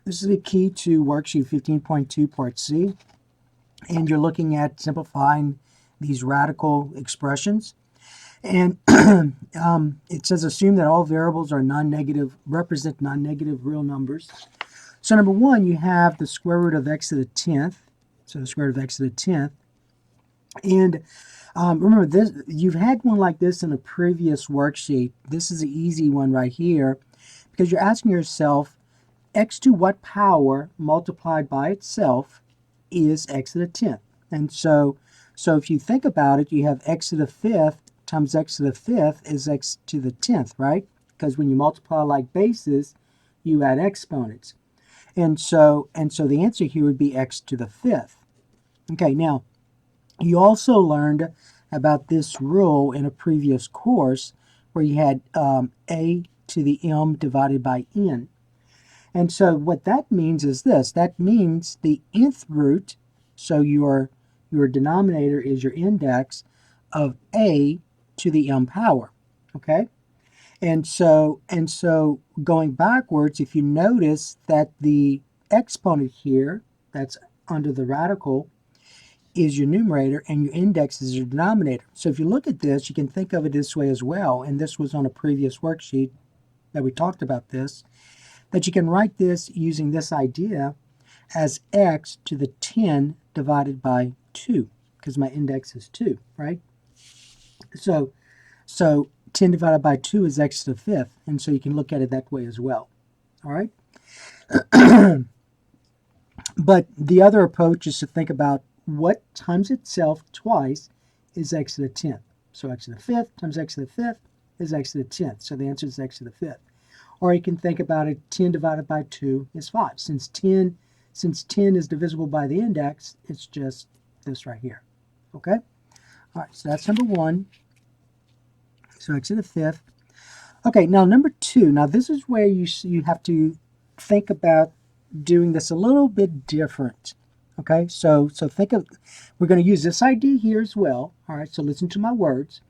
This is the key to worksheet 15.2 part C, and you're looking at simplifying these radical expressions. And it says assume that all variables are non-negative, represent non-negative real numbers. So number one, you have the square root of x to the 10th. So the square root of x to the 10th. And remember, this you've had one like this in a previous worksheet. This is an easy one right here because you're asking yourself, x to what power multiplied by itself is x to the 10th? And so if you think about it, you have x to the 5th times x to the 5th is x to the 10th, right? Because when you multiply like bases, you add exponents. And so the answer here would be x to the 5th. Okay, now you also learned about this rule in a previous course where you had a to the m divided by n. And so what that means is this. That means the nth root, so your denominator is your index of a to the m power, okay? And so going backwards, if you notice that the exponent here, that's under the radical, is your numerator and your index is your denominator. So if you look at this, you can think of it this way as well, and this was on a previous worksheet that we talked about this, that you can write this using this idea as x to the 10 divided by 2, because my index is 2, right? So 10 divided by 2 is x to the 5th, and so you can look at it that way as well, all right? But the other approach is to think about what times itself twice is x to the 10th. So x to the 5th times x to the 5th is x to the 10th. So the answer is x to the 5th. Or you can think about it, 10 divided by 2 is 5. Since 10 is divisible by the index, it's just this right here. Okay? All right, so that's number one. So x to the 5th. Okay, now number two. Now this is where you have to think about doing this a little bit different. Okay, so think of, we're going to use this idea here as well. All right, so listen to my words,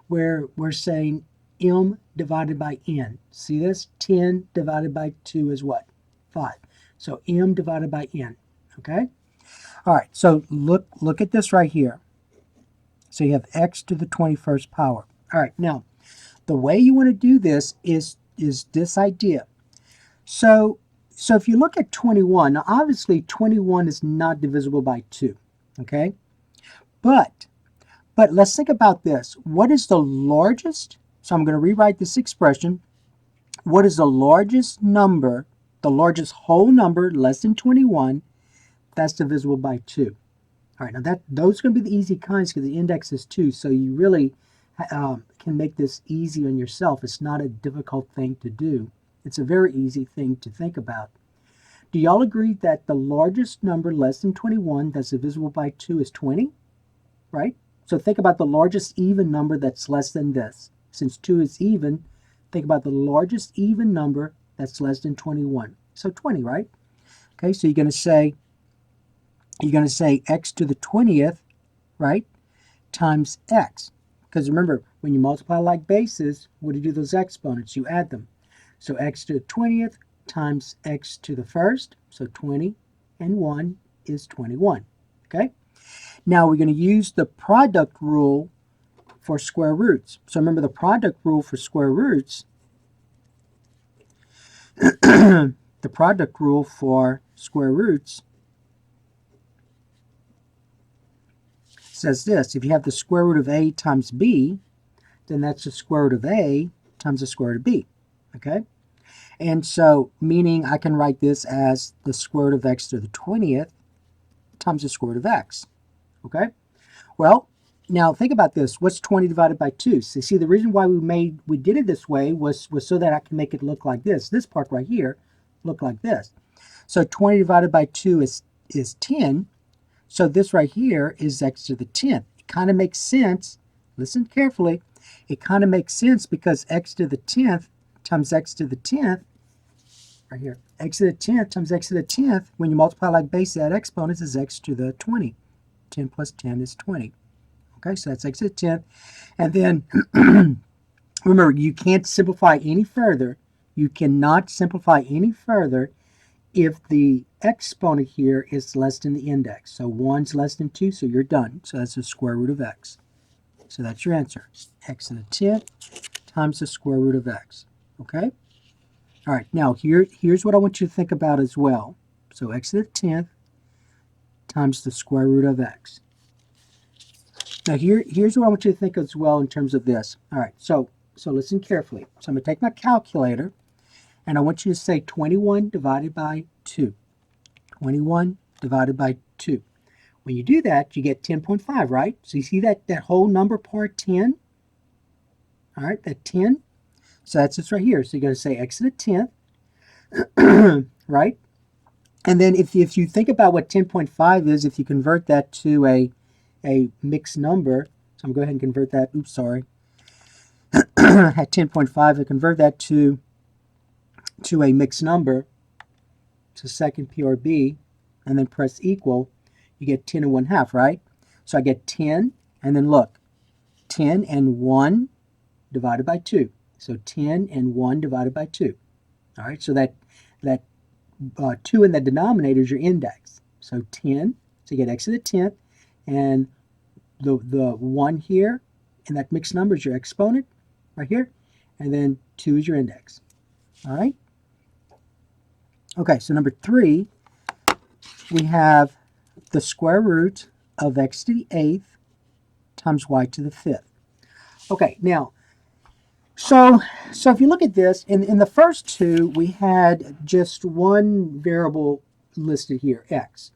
where we're saying m divided by n. See this? 10 divided by 2 is what? 5. So m divided by n. Okay? All right, so look at this right here. So you have x to the 21st power. All right, now, the way you want to do this is this idea. So if you look at 21, now obviously 21 is not divisible by 2, okay? But let's think about this. What is the largest? So I'm going to rewrite this expression. What is the largest number, the largest whole number less than 21 that's divisible by 2? All right, now those are going to be the easy kinds because the index is 2, so you really can make this easy on yourself. It's not a difficult thing to do. It's a very easy thing to think about. Do y'all agree that the largest number less than 21 that's divisible by 2 is 20? Right? So think about the largest even number that's less than this. Since 2 is even, think about the largest even number that's less than 21. So 20, right? Okay, so you're going to say x to the 20th, right, times x. Because remember, when you multiply like bases, what do you do those exponents? You add them. So x to the 20th times x to the 1st, so 20 and 1 is 21, okay? Now we're going to use the product rule for square roots. So remember the product rule for square roots, the product rule for square roots says this: if you have the square root of a times b, then that's the square root of a times the square root of b, okay? And so, meaning I can write this as the square root of x to the 20th times the square root of x, okay? Well, now think about this. What's 20 divided by 2? So see, the reason why we did it this way was so that I can make it look like this. This part right here look like this. So 20 divided by 2 is 10. So this right here is x to the 10th. It kind of makes sense. Listen carefully. It kind of makes sense because x to the 10th times x to the 10th, right here, x to the 10th times x to the 10th, when you multiply like base, add exponents, is x to the 20. 10 plus 10 is 20. Okay, so that's x to the 10th. And then, remember, you can't simplify any further. You cannot simplify any further if the exponent here is less than the index. So 1's less than 2, so you're done. So that's the square root of x. So that's your answer. X to the 10th times the square root of x. Okay? All right, now here's what I want you to think about as well. So x to the 10th times the square root of x. Now here's what I want you to think as well in terms of this. All right, so listen carefully. So I'm going to take my calculator, and I want you to say 21 divided by 2. 21 divided by 2. When you do that, you get 10.5, right? So you see that whole number part 10? All right, that 10. So that's this right here. So you're going to say x to the 10th, right? And then if you think about what 10.5 is, if you convert that to a mixed number, so I'm going to go ahead and convert that, oops, sorry. At 10.5, I convert that to a mixed number, to second PRB, and then press equal, you get 10 and 1/2, right? So I get 10, and then look, 10 and 1 divided by 2. So 10 and 1 divided by 2. All right, so that 2 in the denominator is your index. So 10, so you get x to the 10th, and the 1 here in that mixed number is your exponent right here, and then 2 is your index. All right? Okay, so number 3, we have the square root of x to the 8th times y to the 5th. Okay, now, so if you look at this, in the first two, we had just one variable listed here, x,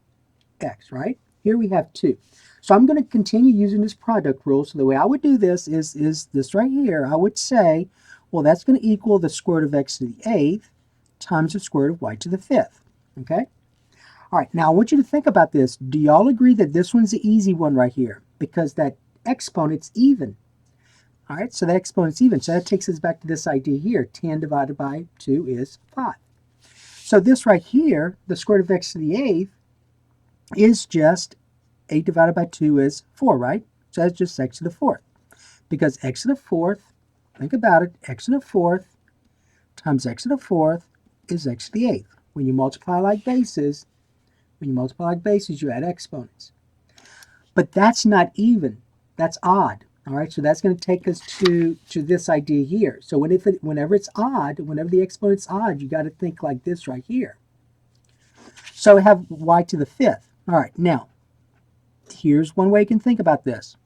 right? Here we have 2. So I'm going to continue using this product rule. So the way I would do this is this right here. I would say, well, that's going to equal the square root of x to the 8th times the square root of y to the 5th. Okay? All right, now I want you to think about this. Do y'all agree that this one's the easy one right here? Because that exponent's even. All right, so that exponent's even. So that takes us back to this idea here. 10 divided by 2 is 5. So this right here, the square root of x to the 8th, is just 8 divided by 2 is 4, right? So that's just x to the 4th. Because x to the 4th, think about it, x to the 4th times x to the 4th is x to the 8th. When you multiply like bases, you add exponents. But that's not even. That's odd. All right, so that's going to take us to this idea here. So whenever it's odd, whenever the exponent's odd, you got to think like this right here. So we have y to the 5th. All right, now, here's one way you can think about this.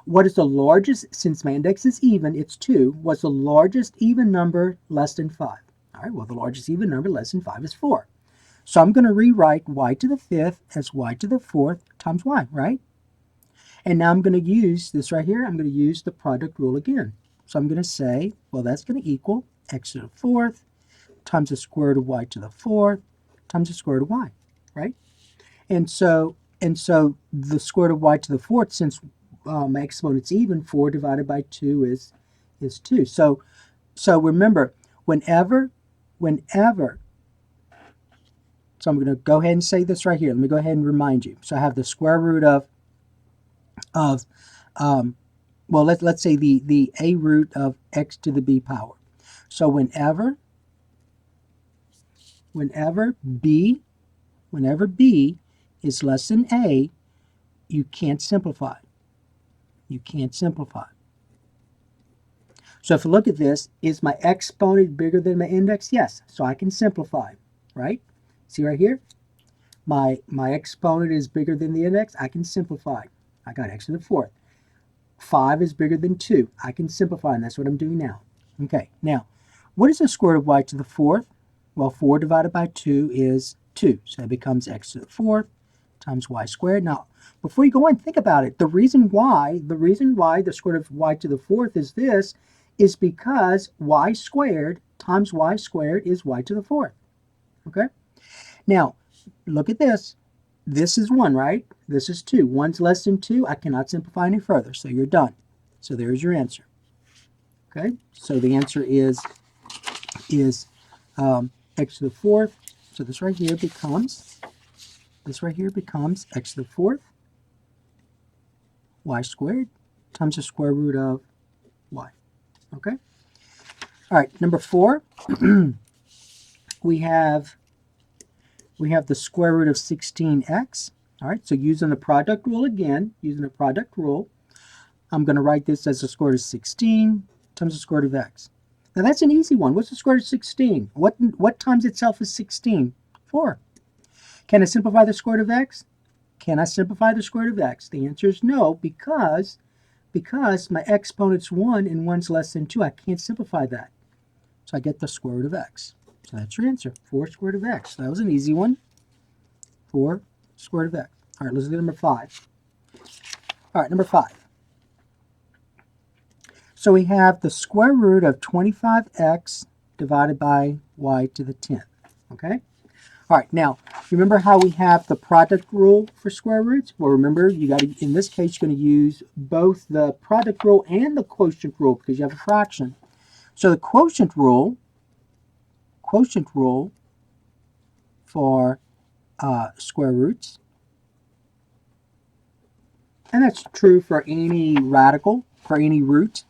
What is the largest, since my index is even, it's 2, what's the largest even number less than 5? All right, well, the largest even number less than 5 is 4. So I'm going to rewrite y to the 5th as y to the 4th times y, right? And now I'm going to use this right here. I'm going to use the product rule again. So I'm going to say, well, that's going to equal x to the 4th times the square root of y to the 4th times the square root of y, right? And so the square root of y to the 4th, since my exponent's even, 4 divided by 2 is 2. So remember, whenever, so I'm going to go ahead and say this right here. Let me go ahead and remind you. So I have the square root of well, let's say the a root of x to the b power. So whenever b is less than a, you can't simplify. You can't simplify. So if you look at this, is my exponent bigger than my index? Yes. So I can simplify, right? See right here? My exponent is bigger than the index. I can simplify. I got x to the 4th. 5 is bigger than 2. I can simplify, and that's what I'm doing now. Okay, now, what is the square root of y to the 4th? Well, 4 divided by 2 is 2. So that becomes x to the 4th times y squared. Now, before you go on, think about it. The reason why the square root of y to the 4th is this is because y squared times y squared is y to the 4th. Okay? Now, look at this. This is 1, right? This is 2. 1's less than 2. I cannot simplify any further, so you're done. So there's your answer. Okay? So the answer is x to the 4th. So this right here becomes x to the 4th y squared times the square root of y. Okay? All right, number 4, we have we have the square root of 16x. All right, so using the product rule again, using the product rule, I'm going to write this as the square root of 16 times the square root of x. Now that's an easy one. What's the square root of 16? What times itself is 16? 4. Can I simplify the square root of x? Can I simplify the square root of x? The answer is no, because my exponent's 1 and 1's less than 2. I can't simplify that. So I get the square root of x. So that's your answer, 4 square root of x. That was an easy one. 4 square root of x. All right, let's look at number 5. All right, number 5. So we have the square root of 25x divided by y to the 10th. Okay? All right, now, remember how we have the product rule for square roots? Well, remember, you got to, in this case, you're going to use both the product rule and the quotient rule because you have a fraction. So the quotient rule for square roots, and that's true for any radical, for any root.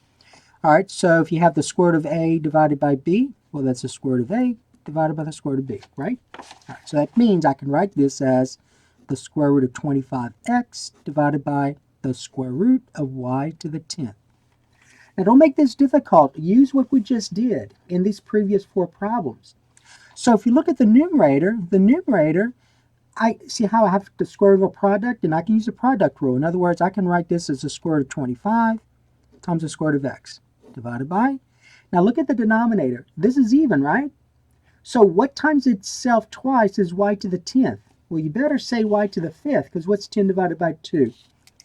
All right, so if you have the square root of a divided by b, well, that's the square root of a divided by the square root of b, right? All right, so that means I can write this as the square root of 25x divided by the square root of y to the 10th. Now, don't make this difficult. Use what we just did in these previous 4 problems. So if you look at the numerator, I see how I have the square root of a product, and I can use the product rule. In other words, I can write this as the square root of 25 times the square root of x divided by. Now look at the denominator. This is even, right? So what times itself twice is y to the 10th? Well, you better say y to the 5th, because what's 10 divided by 2?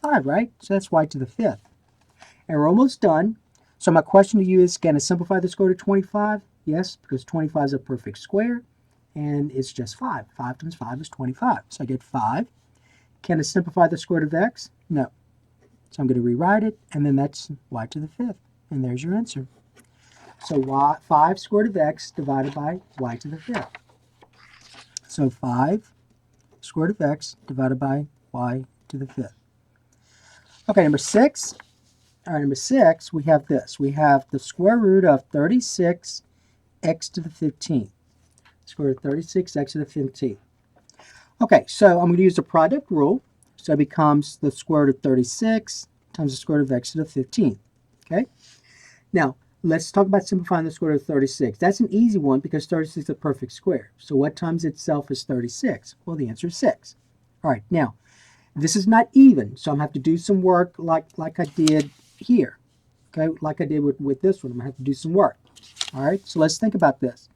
5, right? So that's y to the 5th. And we're almost done. So my question to you is, can I simplify the square root of 25? Yes, because 25 is a perfect square, and it's just 5. 5 times 5 is 25. So I get 5. Can I simplify the square root of x? No. So I'm going to rewrite it, and then that's y to the 5th. And there's your answer. So 5 square root of x divided by y to the 5th. So 5 square root of x divided by y to the 5th. Okay, number 6. All right, number 6, we have this. We have the square root of 36x to the 15th. Square root of 36x to the 15th. Okay, so I'm going to use the product rule. So it becomes the square root of 36 times the square root of x to the 15th. Okay? Now, let's talk about simplifying the square root of 36. That's an easy one because 36 is a perfect square. So what times itself is 36? Well, the answer is 6. All right, now, this is not even, so I'm going to have to do some work like I did here. Okay, like I did with this one. I'm going to have to do some work. All right, so let's think about this.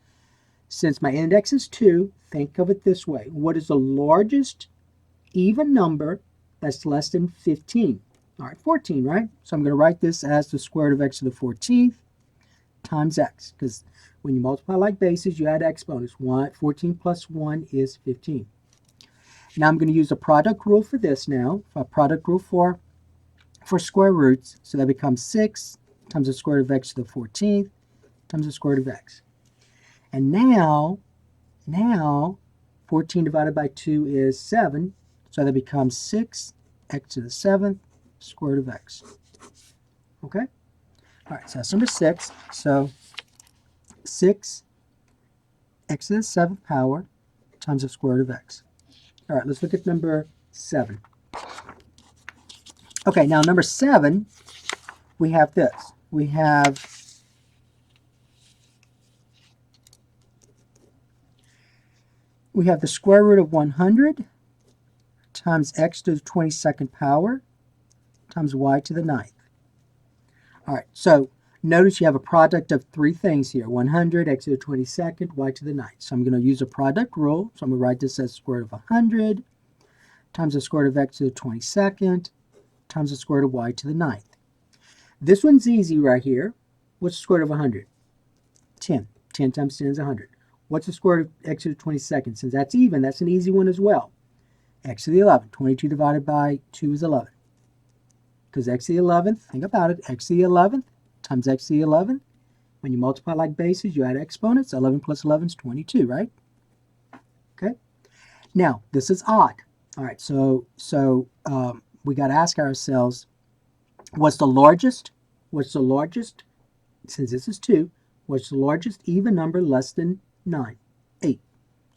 Since my index is 2, think of it this way. What is the largest even number that's less than 15? All right, 14, right? So I'm going to write this as the square root of x to the 14th times x, because when you multiply like bases, you add exponents. 14 plus 1 is 15. Now I'm going to use a product rule for this now, a product rule for square roots. So that becomes 6 times the square root of x to the 14th times the square root of x. And now 14 divided by 2 is 7. So that becomes 6x to the 7th square root of x. Okay? All right, so that's number 6. So 6x to the 7th power times the square root of x. All right, let's look at number 7. Okay, now number 7, we have this. We have the square root of 100 times x to the 22nd power times y to the 9th. All right, so notice you have a product of 3 things here. 100, x to the 22nd, y to the 9th. So I'm going to use a product rule. So I'm going to write this as square root of 100 times the square root of x to the 22nd times the square root of y to the 9th. This one's easy right here. What's the square root of 100? 10. 10 times 10 is 100. What's the square root of x to the 22nd? Since that's even, that's an easy one as well. X to the 11th. 22 divided by 2 is 11. Because x to the 11th, think about it, x to the 11th times x to the 11th. When you multiply like bases, you add exponents. 11 plus 11 is 22, right? Okay. Now, this is odd. All right, so we got to ask ourselves, what's the largest, since this is 2, what's the largest even number less than 9? 8.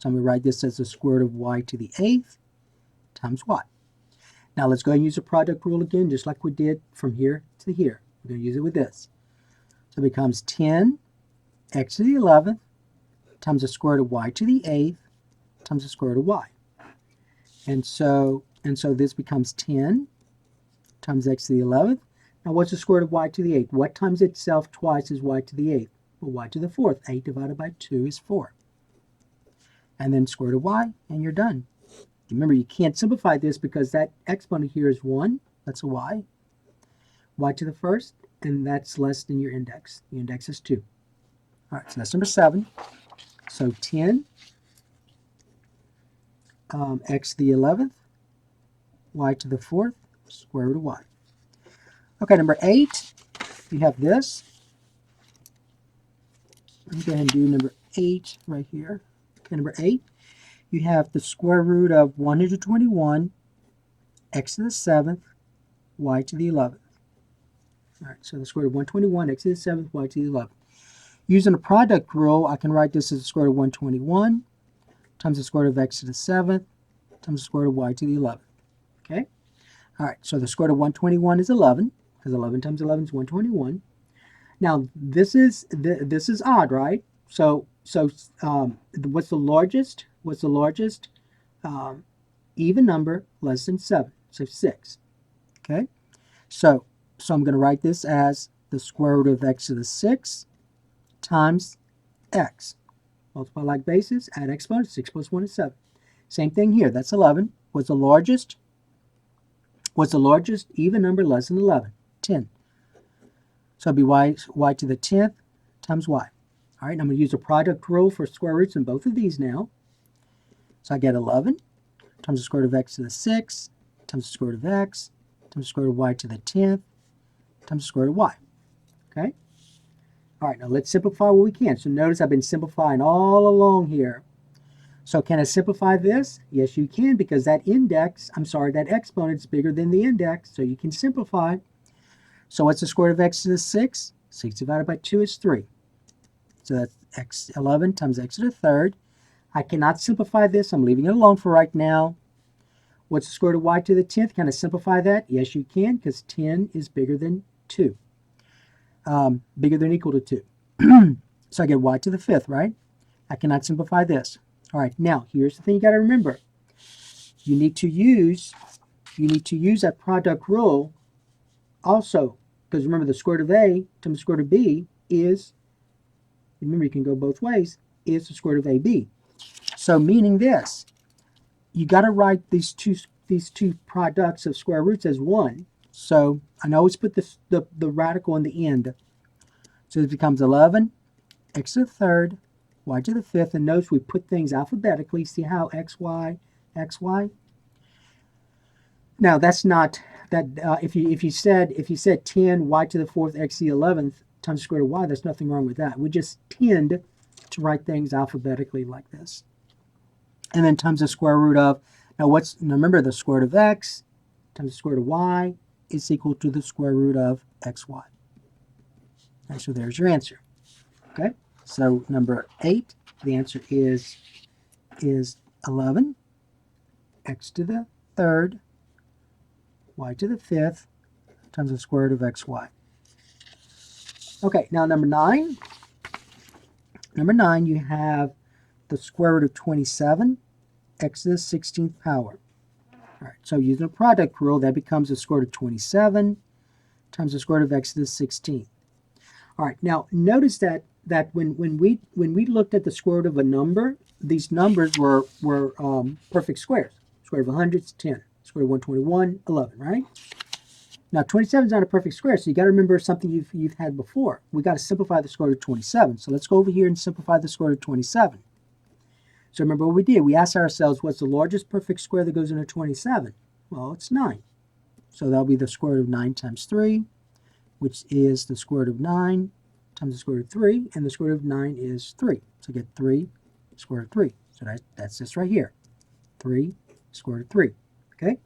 So I'm going to write this as the square root of y to the 8th times y. Now let's go ahead and use the product rule again, just like we did from here to here. We're going to use it with this. So it becomes 10 x to the 11th times the square root of y to the 8th times the square root of y. And so this becomes 10 times x to the 11th. Now what's the square root of y to the 8th? What times itself twice is y to the 8th? Well, y to the 4th. 8 divided by 2 is 4. And then square root of y, and you're done. Remember, you can't simplify this because that exponent here is 1. That's a y. Y to the 1st, and that's less than your index. The index is 2. All right, so that's number 7. So 10 x to the 11th, y to the 4th, square root of y. Okay, number 8, you have this. Let me go ahead and do number 8 right here. Okay, number 8, you have the square root of 121, x to the 7th, y to the 11th. All right, so the square root of 121, x to the 7th, y to the 11th. Using the product rule, I can write this as the square root of 121 times the square root of x to the 7th times the square root of y to the 11th. Okay? All right, so the square root of 121 is 11, because 11 times 11 is 121. Now, this is odd, right? So what's the largest? What's the largest even number less than 7? So 6. Okay? So I'm going to write this as the square root of x to the 6 times x. Multiply like bases, add exponents, 6 plus 1 is 7. Same thing here, that's 11. What's the largest even number less than 11? 10. So it'll be y to the 10th times y. All right, I'm going to use the product rule for square roots in both of these now. So I get 11 times the square root of x to the 6 times the square root of x times the square root of y to the 10th times the square root of y. Okay? All right, now let's simplify what we can. So notice I've been simplifying all along here. So can I simplify this? Yes, you can, because that exponent is bigger than the index, so you can simplify. So what's the square root of x to the 6? 6 divided by 2 is 3. So that's x 11 times x to the 3rd. I cannot simplify this. I'm leaving it alone for right now. What's the square root of y to the 10th? Can I simplify that? Yes, you can, because 10 is bigger than 2. Bigger than or equal to 2. So I get y to the 5th, right? I cannot simplify this. All right, now here's the thing you got to remember. You need to use that product rule also, because remember the square root of a times the square root of b is, remember you can go both ways, is the square root of ab. So meaning this, you got to write these two products of square roots as one. So I always put the radical in the end. So it becomes 11 x to the 3rd, y to the 5th, and notice we put things alphabetically. See how x, y, x, y? Now that's not that. If you said 10 y to the 4th x to the 11th times the square root of y, there's nothing wrong with that. We just tend to write things alphabetically like this, and then times the square root of. Now remember the square root of x times the square root of y is equal to the square root of xy. And so there's your answer. Okay. So number 8, the answer is 11 x to the 3rd, y to the 5th times the square root of xy. Okay, now number 9. Number 9, you have the square root of 27 x to the 16th power. All right, so using a product rule, that becomes the square root of 27 times the square root of x to the 16th. All right, now notice that when we looked at the square root of a number, these numbers were perfect squares. Square root of 100 is 10. Square root of 121, 11, right? Now 27 is not a perfect square, so you got to remember something you've had before. We got to simplify the square root of 27. So let's go over here and simplify the square root of 27. So remember what we did. We asked ourselves, what's the largest perfect square that goes into 27? Well, it's 9. So that'll be the square root of 9 times 3, which is the square root of 9 times the square root of 3, and the square root of 9 is 3. So get 3 square root of 3. So that's this right here. 3 square root of 3. Okay?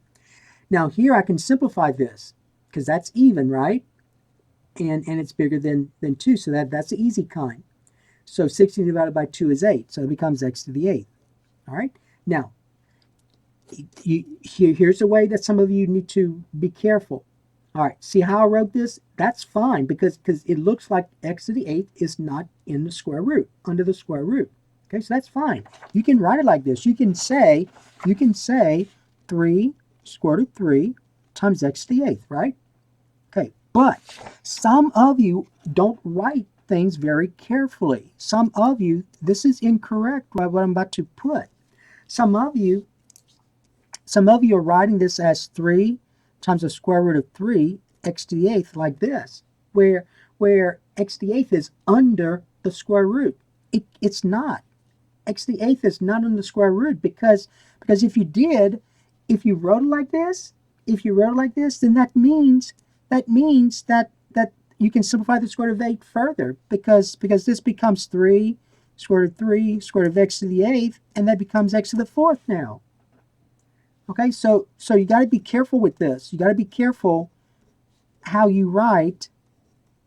Now here I can simplify this, because that's even, right? And it's bigger than 2, so that's the easy kind. So 16 divided by 2 is 8, so it becomes x to the 8th. All right. Now, here's a way that some of you need to be careful. All right. See how I wrote this? That's fine because it looks like x to the 8th is not in the square root, under the square root. Okay, so that's fine. You can write it like this. You can say 3 square root of 3 times x to the 8th, right? Okay, but some of you don't write things very carefully. Some of you, this is incorrect, right, what I'm about to put. Some of you are writing this as 3 times the square root of 3 x to the 8th like this, where x to the 8th is under the square root. It's not. X to the 8th is not under the square root because if you wrote it like this, then that means that you can simplify the square root of 8 further because this becomes 3 square root of 3 square root of x to the 8th, and that becomes x to the 4th now. Okay, so you got to be careful with this. You got to be careful how you write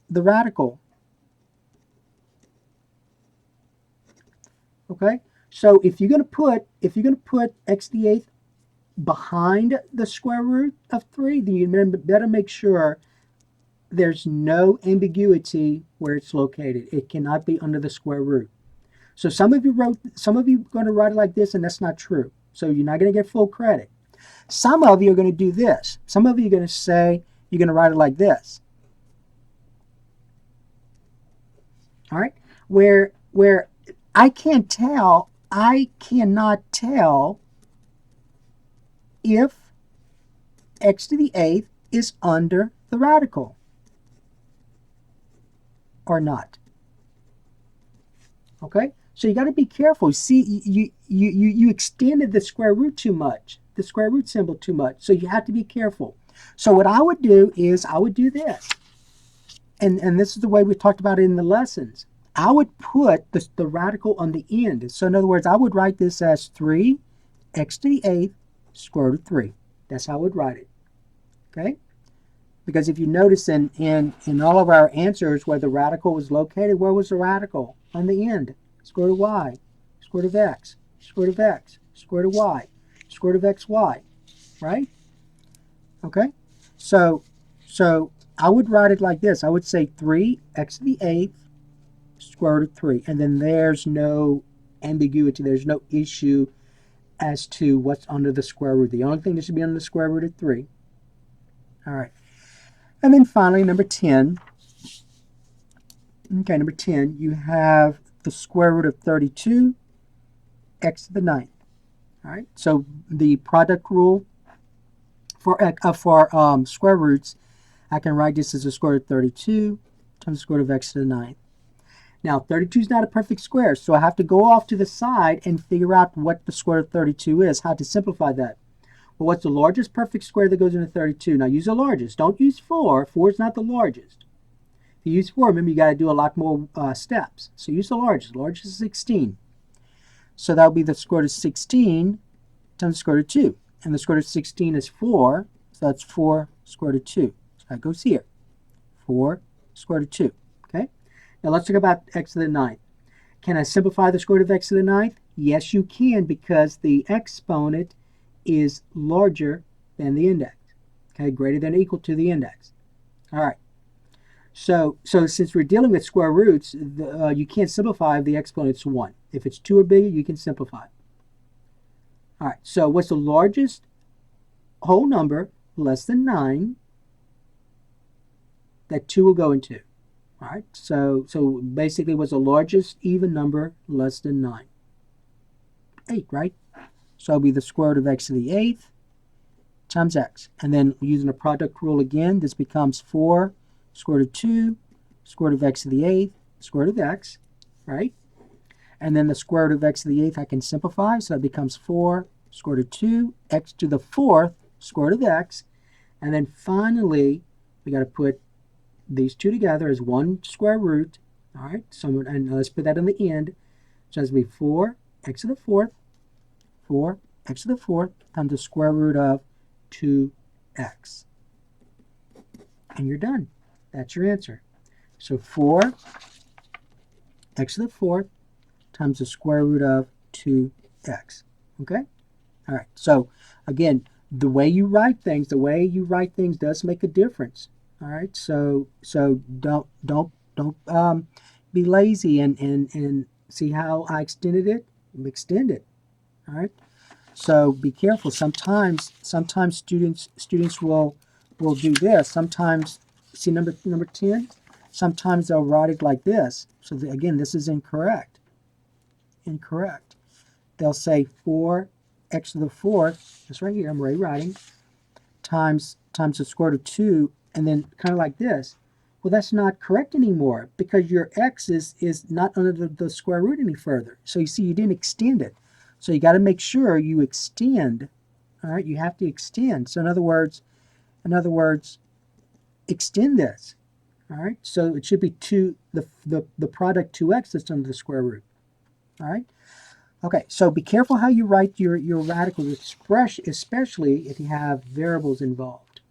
the radical. Okay, so if you're going to put x to the 8th behind the square root of 3, then you better make sure there's no ambiguity where it's located. It cannot be under the square root. So some of you are going to write it like this, and that's not true. So you're not going to get full credit. Some of you are going to do this. Some of you are going to say you're going to write it like this. All right, where I cannot tell if x to the 8th is under the radical or not. Okay, so you got to be careful. See, you extended the square root too much, the square root symbol too much. So you have to be careful. So what I would do is I would do this, and this is the way we talked about it in the lessons. I would put the radical on the end. So in other words, I would write this as 3 x to the 8th square root of 3. That's how I would write it. Okay? Because if you notice in all of our answers where the radical was located, where was the radical? On the end. Square root of y, square root of x, square root of x, square root of y, square root of xy. Right? Okay? So I would write it like this. I would say 3 x to the 8th square root of 3. And then there's no ambiguity. There's no issue as to what's under the square root. The only thing that should be under the square root of 3. All right. And then finally, number 10. Okay, number 10, you have the square root of 32 x to the 9th. All right. So the product rule for square roots, I can write this as the square root of 32 times the square root of x to the 9th. Now, 32 is not a perfect square, so I have to go off to the side and figure out what the square root of 32 is, how to simplify that. Well, what's the largest perfect square that goes into 32? Now, use the largest. Don't use 4. 4 is not the largest. If you use 4, remember, you got to do a lot more steps. So use the largest. The largest is 16. So that will be the square root of 16 times the square root of 2. And the square root of 16 is 4, so that's 4 square root of 2. So that goes here. 4 square root of 2. Okay? Now let's talk about x to the 9th. Can I simplify the square root of x to the 9th? Yes, you can, because the exponent is larger than the index. Okay, greater than or equal to the index. All right. So since we're dealing with square roots, you can't simplify if the exponent's 1. If it's 2 or bigger, you can simplify. All right, so what's the largest whole number less than 9 that 2 will go into? All right, so basically what's the largest even number less than 9? 8, right? So it'll be the square root of x to the 8th times x. And then using the product rule again, this becomes 4 square root of 2, square root of x to the 8th, square root of x, right? And then the square root of x to the 8th I can simplify, so it becomes 4 square root of 2, x to the 4th, square root of x. And then finally, we got to put these two together as one square root. All right, so and let's put that in the end. So it's going to be 4 x to the 4th, 4 x to the 4th times the square root of 2x. And you're done. That's your answer. So 4 x to the 4th times the square root of 2x. Okay? All right. So again, the way you write things does make a difference. All right. So don't be lazy and see how I extended it. Extend it. All right. So be careful. Sometimes students will do this. Sometimes see number 10. Sometimes they'll write it like this. So again, this is incorrect. Incorrect. They'll say 4x to the fourth. That's right here. I'm rewriting times the square root of 2, and then kind of like this. Well, that's not correct anymore because your x is not under the square root any further. So you see, you didn't extend it. So you got to make sure you extend. All right, you have to extend. So in other words, extend this. All right, so it should be the product 2x that's under the square root. All right. Okay, so be careful how you write your radical expression, especially if you have variables involved.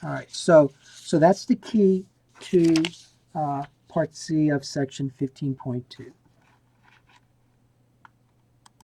All right, so that's the key to part C of section 15.2.